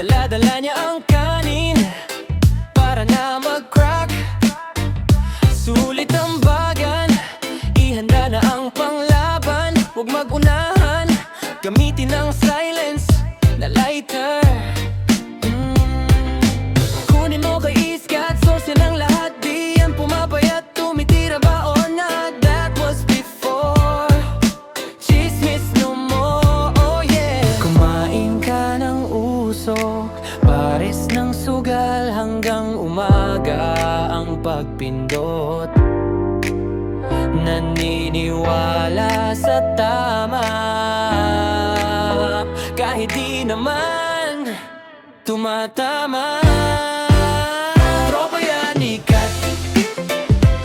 Dala-dala niya ang kanin para na mag-crack. Sulit ang bagan, ihanda na ang panglaban. Huwag mag-unahan, gamitin ang silence na lighter. Kunin mo kay iskat, sosya ng lahat. Di yan pumapayat, tumitira ba o not? That was before, chismis no more, oh yeah. Kumain ka ng usok, pares ng sugal hanggang umaga ang pagpindot. Naniniwala sa tama kahit di naman tumatama. Tropa yan ikat,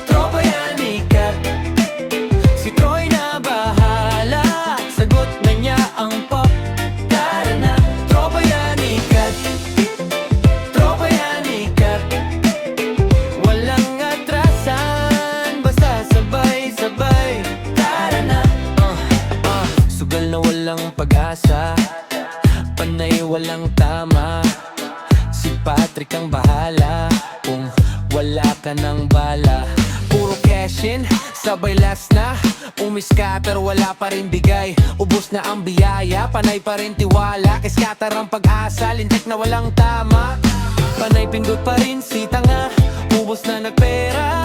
tropa yan ikat. Si Troy na bahala, sagot na niya ang pop. Tara na, tropa yan ikat, tropa yan ikat. Walang atrasan, basta sabay-sabay. Tara na, sugal na walang pag-asa, panay walang tama. Si Patrick ang bahala kung wala ka ng bala. Puro cashin, sabay last na. Umiskater, wala pa rin bigay. Ubus na ang biyaya, panay pa rin tiwala. Kay scatter ang pag-asa, lintik na walang tama. Panay pindot pa rin si tanga, ubus na nagpera.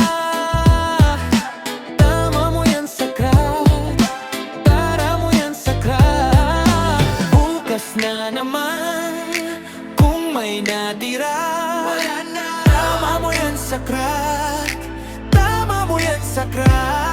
Tama mo yan sa crack, tara mo yan sa crack. Bukas na naman kung may natira. Tama mo yan sa crack, tama mo yan sa crack.